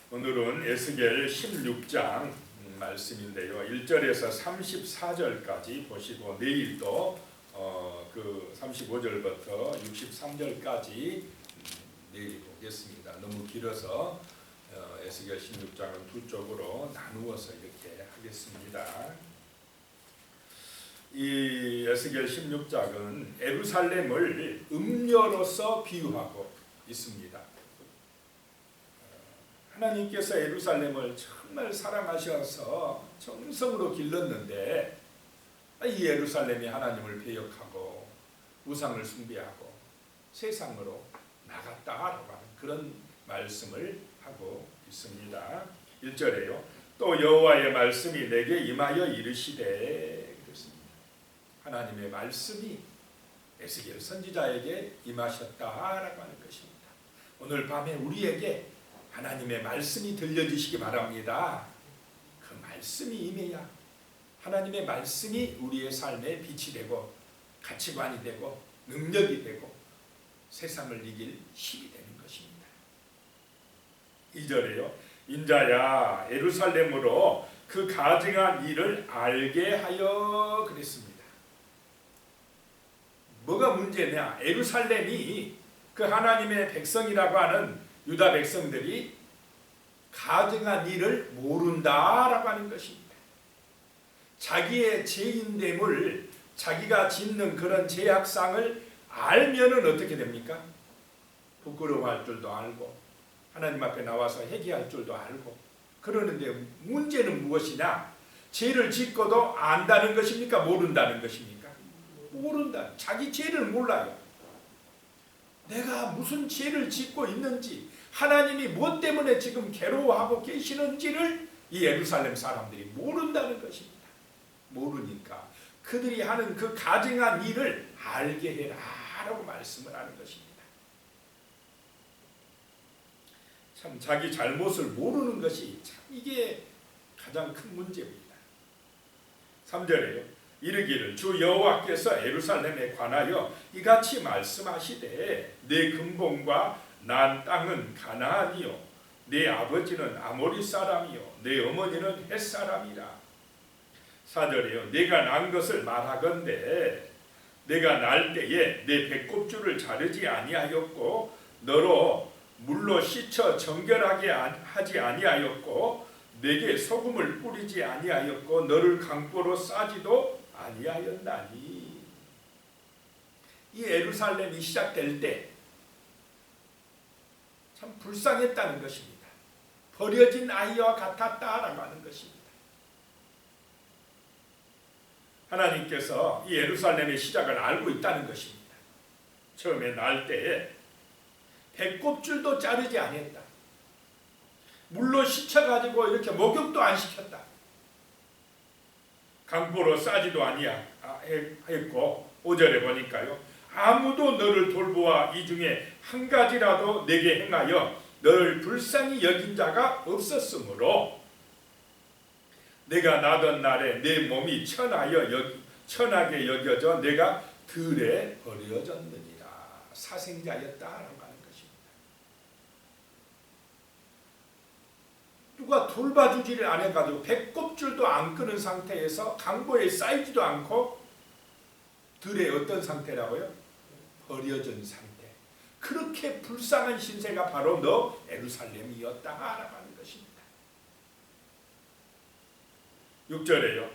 오늘은 에스겔 16장 말씀인데요. 1절에서 34절까지 보시고 내일도 그 35절부터 63절까지 내일 보겠습니다. 너무 길어서 에스겔 16장은 두 쪽으로 나누어서 이렇게 하겠습니다. 이 에스겔 16장은 예루살렘을 음녀로서 비유하고 있습니다. 하나님께서 예루살렘을 정말 사랑하셔서 정성으로 길렀는데 이 예루살렘이 하나님을 배역하고 우상을 숭배하고 세상으로 나갔다라고 하는 그런 말씀을 하고 있습니다. 1절에요. 또 여호와의 말씀이 내게 임하여 이르시되 그랬습니다. 하나님의 말씀이 에스겔 선지자에게 임하셨다라고 하는 것입니다. 오늘 밤에 우리에게 하나님의 말씀이 들려주시기 바랍니다. 그 말씀이 임해야 하나님의 말씀이 우리의 삶에 빛이 되고 가치관이 되고 능력이 되고 세상을 이길 힘이 되는 것입니다. 2절에요. 인자야 예루살렘으로 그 가증한 일을 알게 하여 그랬습니다. 뭐가 문제냐? 예루살렘이 그 하나님의 백성이라고 하는 유다 백성들이 가증한 일을 모른다라고 하는 것입니다. 자기의 죄인됨을 자기가 짓는 그런 죄악상을 알면은 어떻게 됩니까? 부끄러워할 줄도 알고 하나님 앞에 나와서 회개할 줄도 알고 그러는데 문제는 무엇이냐? 죄를 짓고도 안다는 것입니까? 모른다는 것입니까? 모른다. 자기 죄를 몰라요. 내가 무슨 죄를 짓고 있는지 하나님이 무엇 때문에 지금 괴로워하고 계시는지를 이 예루살렘 사람들이 모른다는 것입니다. 모르니까 그들이 하는 그 가증한 일을 알게 해라 라고 말씀을 하는 것입니다. 참 자기 잘못을 모르는 것이 참 이게 가장 큰 문제입니다. 3절에요. 이르기를 주 여호와께서 예루살렘에 관하여 이같이 말씀하시되 내 근본과 난 땅은 가나안이요 내 아버지는 아모리 사람이요 내 어머니는 헷 사람이라. 4절에요. 내가 난 것을 말하건대 내가 날 때에 내 배꼽줄을 자르지 아니하였고 너로 물로 씻어 정결하게 하지 아니하였고 내게 소금을 뿌리지 아니하였고 너를 강보로 싸지도 아니하였나니. 이 예루살렘이 시작될 때 참 불쌍했다는 것입니다. 버려진 아이와 같았다라고 하는 것입니다. 하나님께서 이 예루살렘의 시작을 알고 있다는 것입니다. 처음에 날 때에 배꼽줄도 자르지 않았다. 물로 씻어가지고 이렇게 목욕도 안 시켰다. 강보로 싸지도 아니하였고 5절에 보니까요. 아무도 너를 돌보아 이 중에 한 가지라도 내게 행하여 너를 불쌍히 여긴 자가 없었으므로 내가 나던 날에 내 몸이 천하게 여겨져 내가 들에 버려졌느니라. 사생자였다라고 하는 것입니다. 누가 돌봐주지를 않아가지고 배꼽줄도 안 끄는 상태에서 강보에 쌓이지도 않고 들에 어떤 상태라고요? 버려진 상태. 그렇게 불쌍한 신세가 바로 너 예루살렘이었다라고 하는 것입니다. 6절에요.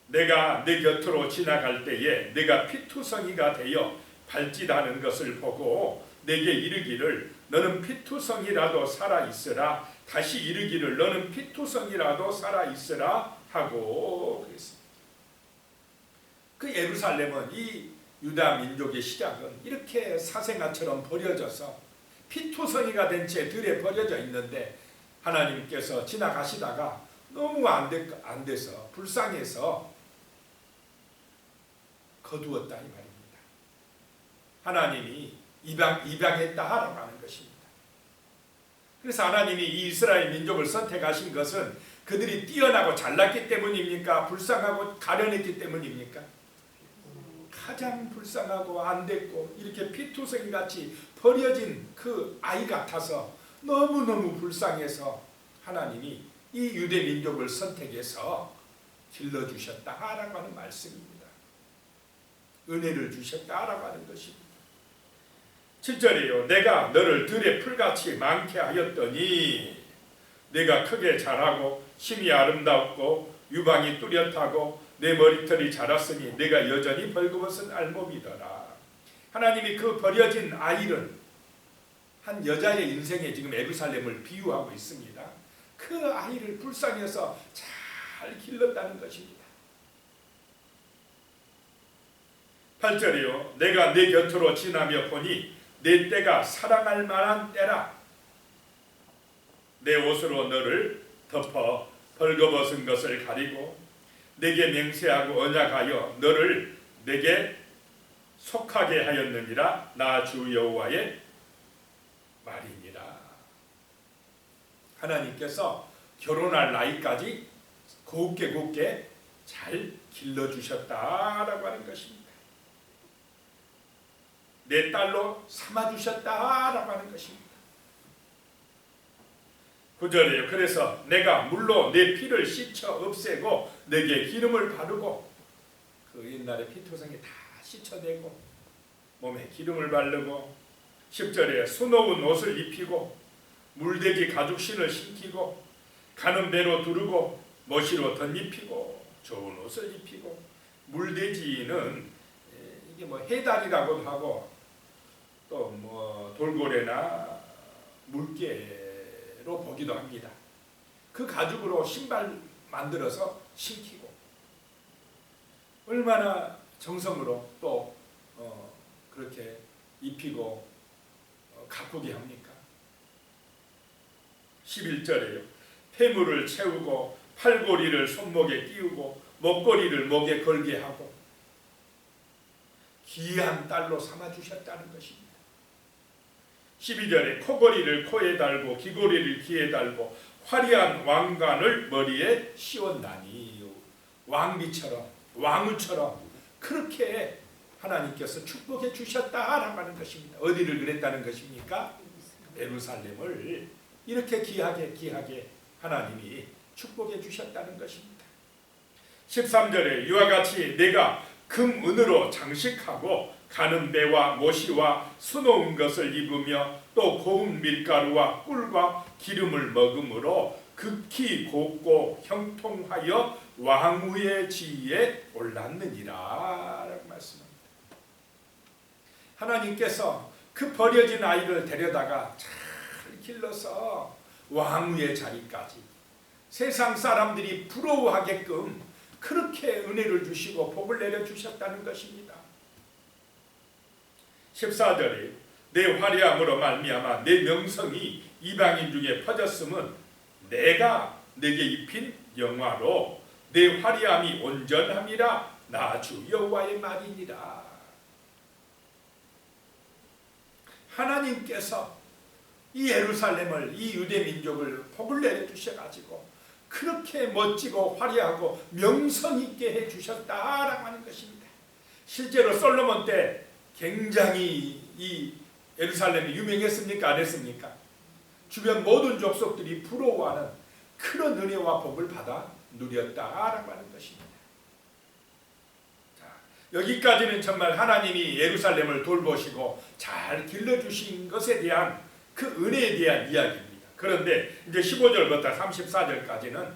내가 내 곁으로 지나갈 때에 내가 피투성이가 되어 발짓하는 것을 보고 내게 이르기를 너는 피투성이라도 살아있으라. 다시 이르기를 너는 피투성이라도 살아있으라 하고 그랬습니다. 그 예루살렘은 이 유다 민족의 시작은 이렇게 사생아처럼 버려져서 피투성이가 된 채 들에 버려져 있는데 하나님께서 지나가시다가 너무 안 돼서 불쌍해서 거두었다 이 말입니다. 하나님이 입양했다라고 하는 것입니다. 그래서 하나님이 이 이스라엘 민족을 선택하신 것은 그들이 뛰어나고 잘났기 때문입니까? 불쌍하고 가련했기 때문입니까? 가장 불쌍하고 안 됐고 이렇게 피투성이같이 버려진 그 아이 같아서 너무너무 불쌍해서 하나님이 이 유대 민족을 선택해서 길러주셨다라고 하는 말씀입니다. 은혜를 주셨다라고 하는 것입니다. 7절이에요. 내가 너를 들의 풀같이 많게 하였더니 내가 크게 자라고 심히 아름답고 유방이 뚜렷하고 내 머리털이 자랐으니 내가 여전히 벌거벗은 알몸이더라. 하나님이 그 버려진 아이를 한 여자의 인생에 지금 예루살렘을 비유하고 있습니다. 그 아이를 불쌍해서 잘 길렀다는 것입니다. 8절이요. 내가 내 곁으로 지나며 보니 내 때가 사랑할 만한 때라. 내 옷으로 너를 덮어 벌거벗은 것을 가리고 내게 맹세하고 언약하여 너를 내게 속하게 하였느니라. 나 주 여호와의 말이니라. 하나님께서 결혼할 나이까지 곱게 잘 길러주셨다라고 하는 것입니다. 내 딸로 삼아주셨다라고 하는 것입니다. 9절이에요. 그래서 내가 물로 내 피를 씻어 없애고 내게 기름을 바르고, 그 옛날에 피토성이 다 씻어내고 몸에 기름을 바르고, 10절에 수놓은 옷을 입히고 물돼지 가죽신을 신기고 가는 배로 두르고 머시로 덧입히고 좋은 옷을 입히고, 물돼지는 이게 뭐 해달이라고도 하고 또 뭐 돌고래나 물개로 보기도 합니다. 그 가죽으로 신발 만들어서 신기고, 얼마나 정성으로 또 그렇게 입히고 가꾸게 합니까? 11절에요. 폐물을 채우고 팔고리를 손목에 끼우고 목걸이를 목에 걸게 하고 귀한 딸로 삼아주셨다는 것입니다. 12절에 코걸이를 코에 달고 귀걸이를 귀에 달고 화려한 왕관을 머리에 씌웠나니, 왕비처럼 왕후처럼 그렇게 하나님께서 축복해 주셨다라고 하는 것입니다. 어디를 그랬다는 것입니까? 예루살렘을 이렇게 귀하게 하나님이 축복해 주셨다는 것입니다. 13절에 이와 같이 내가 금 은으로 장식하고 가는 배와 모시와 수놓은 것을 입으며 또 고운 밀가루와 꿀과 기름을 먹음으로 극히 곱고 형통하여 왕후의 지위에 올랐느니라 라고 말씀합니다. 하나님께서 그 버려진 아이를 데려다가 잘 길러서 왕후의 자리까지 세상 사람들이 부러워하게끔 그렇게 은혜를 주시고 복을 내려주셨다는 것입니다. 14절에 내 화려함으로 말미암아 내 명성이 이방인 중에 퍼졌음은 내가 내게 입힌 영화로 내 화려함이 온전함이라. 나 주 여호와의 말이니라. 하나님께서 이 예루살렘을, 이 유대 민족을 복을 내려주셔가지고 그렇게 멋지고 화려하고 명성 있게 해주셨다라고 하는 것입니다. 실제로 솔로몬 때 굉장히 이 예루살렘이 유명했습니까? 안 했습니까? 주변 모든 족속들이 부러워하는 그런 은혜와 복을 받아 누렸다라고 하는 것입니다. 자, 여기까지는 정말 하나님이 예루살렘을 돌보시고 잘 길러주신 것에 대한 그 은혜에 대한 이야기입니다. 그런데 이제 15절부터 34절까지는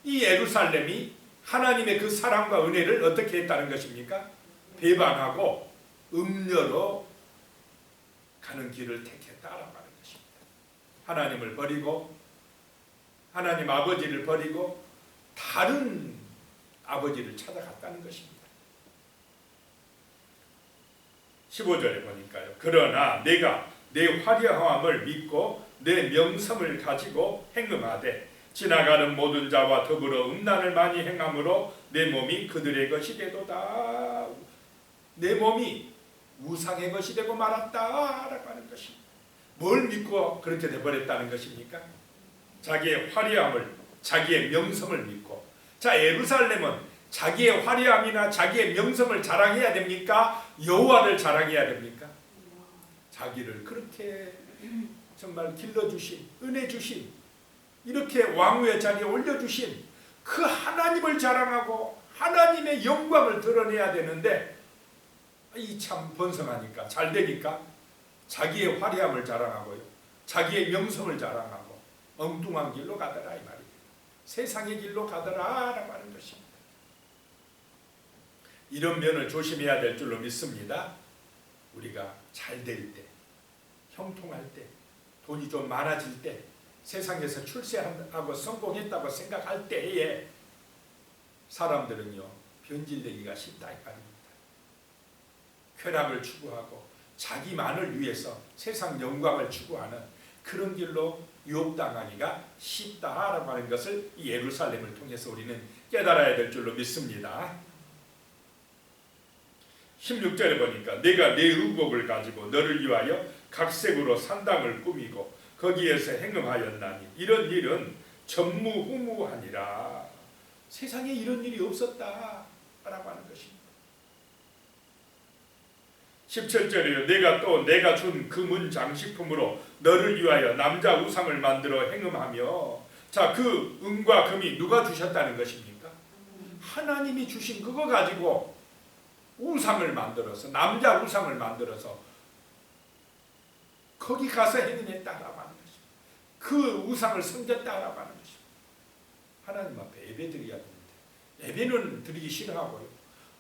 이 예루살렘이 하나님의 그 사랑과 은혜를 어떻게 했다는 것입니까? 배반하고 음녀로 가는 길을 택했다라고 하는 것입니다. 하나님을 버리고 하나님 아버지를 버리고 다른 아버지를 찾아갔다는 것입니다. 15절에 보니까요. 그러나 내가 내 화려함을 믿고 내 명성을 가지고 행음하되 지나가는 모든 자와 더불어 음란을 많이 행함으로 내 몸이 그들의 것이 되도다. 내 몸이 우상의 것이 되고 말았다라고 하는 것입니다. 뭘 믿고 그렇게 되버렸다는 것입니까? 자기의 화려함을, 자기의 명성을 믿고. 자, 예루살렘은 자기의 화려함이나 자기의 명성을 자랑해야 됩니까? 여호와를 자랑해야 됩니까? 자기를 그렇게 정말 길러주신, 은혜 주신 이렇게 왕후의 자리에 올려주신 그 하나님을 자랑하고 하나님의 영광을 드러내야 되는데, 이 참 번성하니까 잘 되니까 자기의 화려함을 자랑하고요, 자기의 명성을 자랑하고 엉뚱한 길로 가더라 이 말이에요. 세상의 길로 가더라라고 하는 것입니다. 이런 면을 조심해야 될 줄로 믿습니다. 우리가 잘 될 때, 형통할 때, 돈이 좀 많아질 때, 세상에서 출세하고 성공했다고 생각할 때에 사람들은요 변질되기가 쉽다 이 말입니다. 쾌락을 추구하고 자기만을 위해서 세상 영광을 추구하는 그런 길로 유혹당하기가 쉽다라고 하는 것을 이 예루살렘을 통해서 우리는 깨달아야 될 줄로 믿습니다. 16절에 보니까 내가 내 의복을 가지고 너를 위하여 각색으로 산당을 꾸미고 거기에서 행음하였나니 이런 일은 전무후무하니라. 세상에 이런 일이 없었다라고 하는 것입니다. 17절에요. 내가 준 금은 장식품으로 너를 위하여 남자 우상을 만들어 행음하며. 자, 그 은과 금이 누가 주셨다는 것입니까? 하나님이 주신 그거 가지고 우상을 만들어서, 남자 우상을 만들어서 거기 가서 행음했다라고 하는 것입니다. 그 우상을 섬겼다라고 하는 것입니다. 하나님 앞에 예배 드려야 되는데 예배는 드리기 싫어하고요,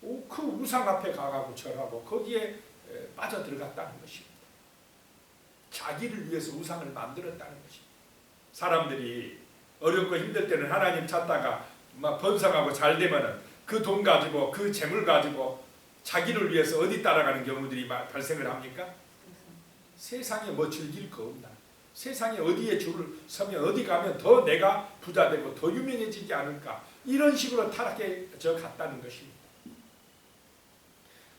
그 우상 앞에 가가고 절하고 거기에 빠져 들어갔다는 것입니다. 자기를 위해서 우상을 만들었다는 것입니다. 사람들이 어렵고 힘들 때는 하나님 찾다가 막 번성하고 잘 되면은 그 돈 가지고 그 재물 가지고 자기를 위해서 어디 따라가는 경우들이 발생을 합니까? 세상에 뭐 즐길 거 없나? 세상에 어디에 줄을 서면 어디 가면 더 내가 부자 되고 더 유명해지지 않을까? 이런 식으로 타락해져 갔다는 것입니다.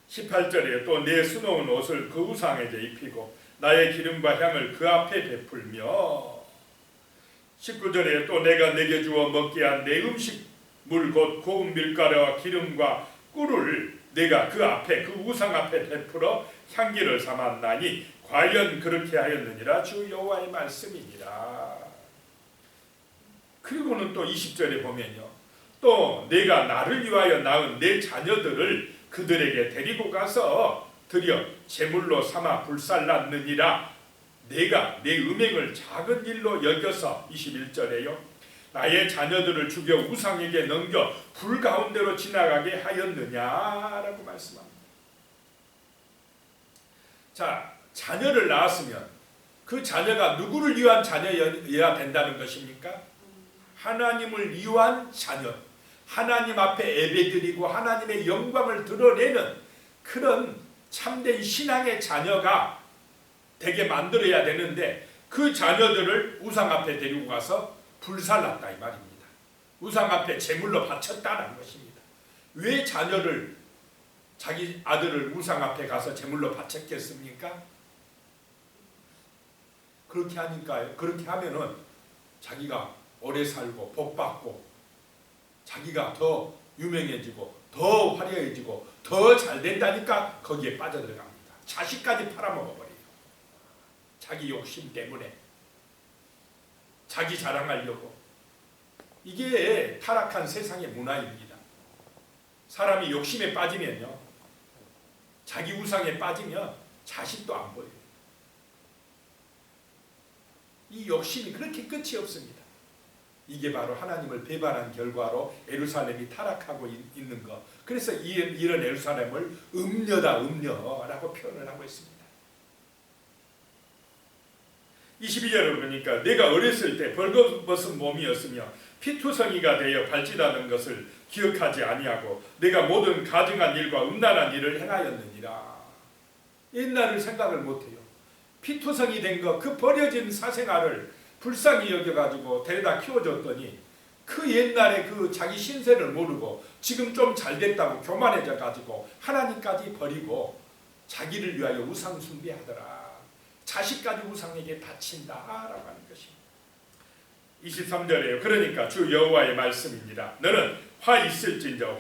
18절에 또 내 수놓은 옷을 그 우상에게 입히고 나의 기름과 향을 그 앞에 베풀며. 19절에 또 내가 내게 주어 먹게 한 내 음식물 곧 고운 밀가루와 기름과 꿀을 내가 그 앞에 그 우상 앞에 베풀어 향기를 삼았나니 과연 그렇게 하였느니라. 주 여호와의 말씀이니라. 그리고는 또 20절에 보면요, 또 내가 나를 위하여 낳은 내 자녀들을 그들에게 데리고 가서 드려 제물로 삼아 불살랐느니라. 내가 내 음행을 작은 일로 여겨서 21절에요 나의 자녀들을 죽여 우상에게 넘겨 불 가운데로 지나가게 하였느냐라고 말씀합니다. 자, 자녀를 낳았으면 그 자녀가 누구를 위한 자녀여야 된다는 것입니까? 하나님을 위한 자녀, 하나님 앞에 예배드리고 하나님의 영광을 드러내는 그런 참된 신앙의 자녀가 되게 만들어야 되는데, 그 자녀들을 우상 앞에 데리고 가서 불살랐다 이 말입니다. 우상 앞에 제물로 바쳤다는 것입니다. 왜 자녀를, 자기 아들을 우상 앞에 가서 제물로 바쳤겠습니까? 그렇게 하니까요, 그렇게 하면은 자기가 오래 살고 복 받고 자기가 더 유명해지고 더 화려해지고 더 잘 된다니까 거기에 빠져들어갑니다. 자식까지 팔아먹어버려요. 자기 욕심 때문에, 자기 자랑하려고. 이게 타락한 세상의 문화입니다. 사람이 욕심에 빠지면요, 자기 우상에 빠지면 자식도 안 보여요. 이 욕심이 그렇게 끝이 없습니다. 이게 바로 하나님을 배반한 결과로 예루살렘이 타락하고 있는 것. 그래서 이런 예루살렘을 음녀다 음녀라고 표현을 하고 있습니다. 22절을 보니까 내가 어렸을 때 벌거벗은 몸이었으며 피투성이가 되어 발짓하는 것을 기억하지 아니하고 내가 모든 가증한 일과 음란한 일을 행하였느니라. 옛날을 생각을 못해요. 피투성이 된 것, 그 버려진 사생아를 불쌍히 여겨가지고 데려다 키워줬더니 그 옛날에 그 자기 신세를 모르고 지금 좀 잘됐다고 교만해져가지고 하나님까지 버리고 자기를 위하여 우상 숭배하더라. 자식까지 우상에게 바친다라고 하는 것입니다. 23절에요. 그러니까 주 여호와의 말씀입니다. 너는 화 있을진저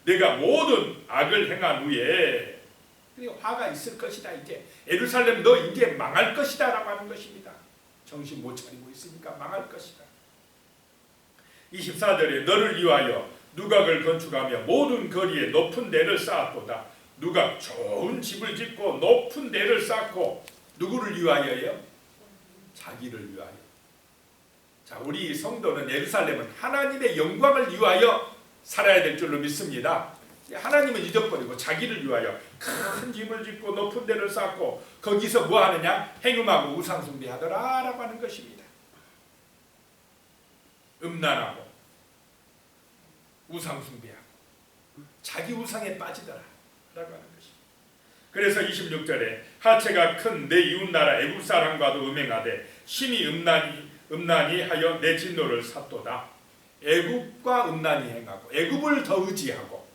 내가 모든 악을 행한 후에, 화가 있을 것이다. 이제 예루살렘 너 이제 망할 것이다 라고 하는 것입니다. 정신 못 차리고 있으니까 망할 것이다. 24절에 너를 위하여 누각을 건축하며 모든 거리에 높은 데를 쌓았도다. 누각 좋은 집을 짓고 높은 데를 쌓고 누구를 위하여요? 자기를 위하여. 자, 우리 성도는 예루살렘은 하나님의 영광을 위하여 살아야 될 줄로 믿습니다. 하나님은 잊어버리고 자기를 위하여 큰 집을 짓고 높은 데를 쌓고 거기서 뭐 하느냐? 행음하고 우상숭배하더라 라고 하는 것입니다. 음란하고 우상숭배하고 자기 우상에 빠지더라 라고 하는 것입니다. 그래서 26절에 하체가 큰 내 이웃나라 애굽 사람과도 음행하되 심히 음란히 하여 내 진노를 샀도다. 애굽과 음란히 행하고 애굽을 더 의지하고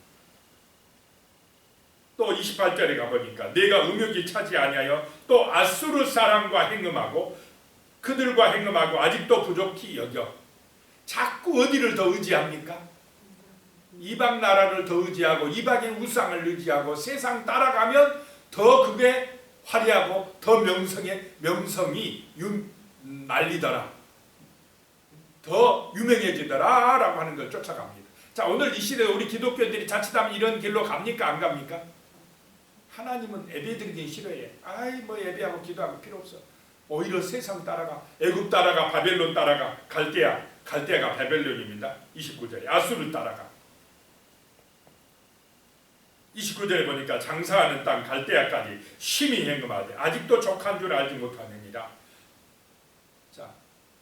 또 28절에 가보니까 내가 음욕이 차지 아니하여 또 아수르 사람과 행음하고 그들과 행음하고 아직도 부족히 여겨. 자꾸 어디를 더 의지합니까? 이방 나라를 더 의지하고 이방의 우상을 의지하고 세상 따라가면 더 그게 화려하고 더 명성이 날리더라. 더 유명해지더라 라고 하는 걸 쫓아갑니다. 자, 오늘 이 시대에 우리 기독교인들이 자칫하면 이런 길로 갑니까? 안 갑니까? 하나님은 예배드리기 싫어해. 뭐 예배하고 기도하고 필요 없어. 오히려 세상 따라가. 애굽 따라가. 바벨론 따라가. 갈대아가 바벨론입니다. 29절에 아수르 따라가. 29절에 보니까 장사하는 땅 갈대아까지 심히 행음하되 아직도 족한 줄 알지 못하느니라. 자,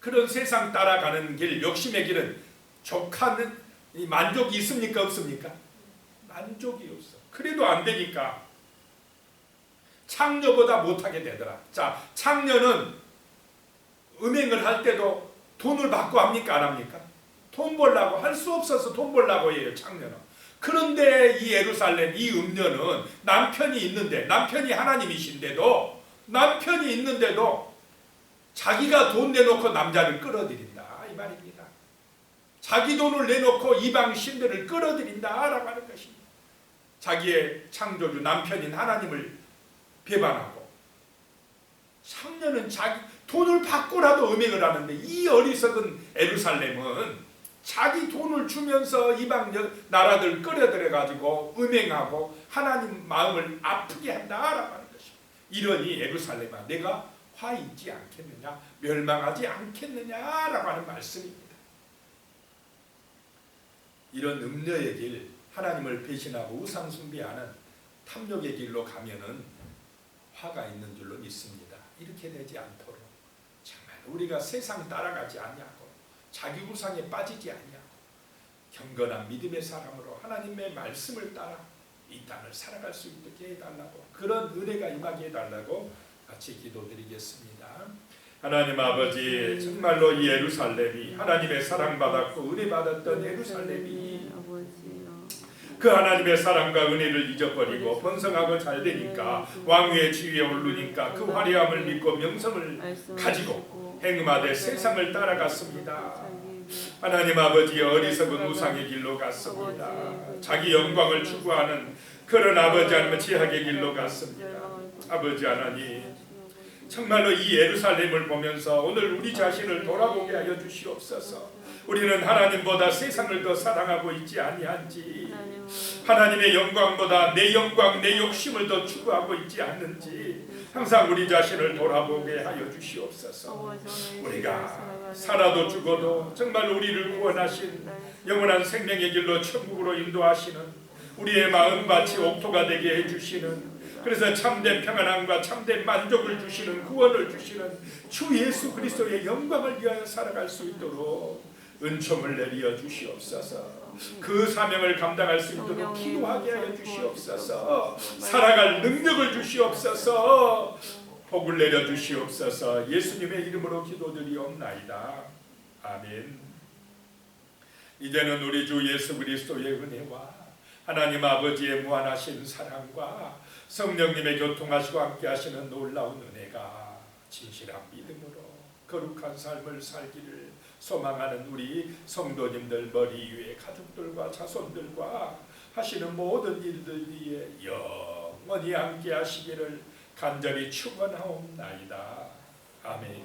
그런 세상 따라가는 길, 욕심의 길은 족하는 만족이 있습니까? 없습니까? 만족이 없어. 그래도 안 되니까 창녀보다 못하게 되더라. 자, 창녀는 음행을 할 때도 돈을 받고 합니까? 안 합니까? 돈 벌라고 할 수 없어서 돈 벌라고 해요. 창녀는. 그런데 이 예루살렘 이 음녀는 남편이 있는데, 남편이 하나님이신데도, 남편이 있는데도 자기가 돈 내놓고 남자를 끌어들인다 이 말입니다. 자기 돈을 내놓고 이방 신들을 끌어들인다라고 하는 것입니다. 자기의 창조주 남편인 하나님을 배반하고, 창녀는 자기 돈을 받고라도 음행을 하는데, 이 어리석은 예루살렘은 자기 돈을 주면서 이방 나라들 끌어들여 가지고 음행하고 하나님 마음을 아프게 한다라고 하는 것입니다. 이러니 예루살렘아 내가 화 있지 않겠느냐, 멸망하지 않겠느냐라고 하는 말씀입니다. 이런 음녀의 길, 하나님을 배신하고 우상 숭배하는 탐욕의 길로 가면은 화가 있는 줄로 믿습니다. 이렇게 되지 않도록 정말 우리가 세상 따라가지 아니하고 자기 우상에 빠지지 아니하고 경건한 믿음의 사람으로 하나님의 말씀을 따라 이 땅을 살아갈 수 있게 해달라고, 그런 은혜가 임하게 해달라고 같이 기도드리겠습니다. 하나님 아버지, 정말로 이 예루살렘이 하나님의 사랑받았고 은혜받았던 예루살렘이 그 하나님의 사랑과 은혜를 잊어버리고 번성하고 잘 되니까 왕위의 지위에 오르니까 그 화려함을 믿고 명성을 가지고 행음하되 세상을 따라갔습니다. 하나님 아버지, 어리석은 우상의 길로 갔습니다. 자기 영광을 추구하는 그런 아버지 하나님의 지학의 길로 갔습니다. 아버지 하나님, 정말로 이 예루살렘을 보면서 오늘 우리 자신을 돌아보게 하여 주시옵소서. 우리는 하나님보다 세상을 더 사랑하고 있지 아니한지, 하나님의 영광보다 내 영광, 내 욕심을 더 추구하고 있지 않는지 항상 우리 자신을 돌아보게 하여 주시옵소서. 우리가 살아도 죽어도 정말 우리를 구원하신 영원한 생명의 길로 천국으로 인도하시는 우리의 마음밭이 옥토가 되게 해주시는, 그래서 참된 평안함과 참된 만족을 주시는, 구원을 주시는 주 예수 그리스도의 영광을 위하여 살아갈 수 있도록 은총을 내려 주시옵소서. 그 사명을 감당할 수 있도록 기도하게 하여 주시옵소서. 살아갈 능력을 주시옵소서. 복을 내려 주시옵소서. 예수님의 이름으로 기도드리옵나이다. 아멘. 이제는 우리 주 예수 그리스도의 은혜와 하나님 아버지의 무한하신 사랑과 성령님의 교통하시고 함께하시는 놀라운 은혜가 진실한 믿음으로 거룩한 삶을 살기를 소망하는 우리 성도님들 머리 위에 가족들과 자손들과 하시는 모든 일들 위에 영원히 함께 하시기를 간절히 축원하옵나이다. 아멘.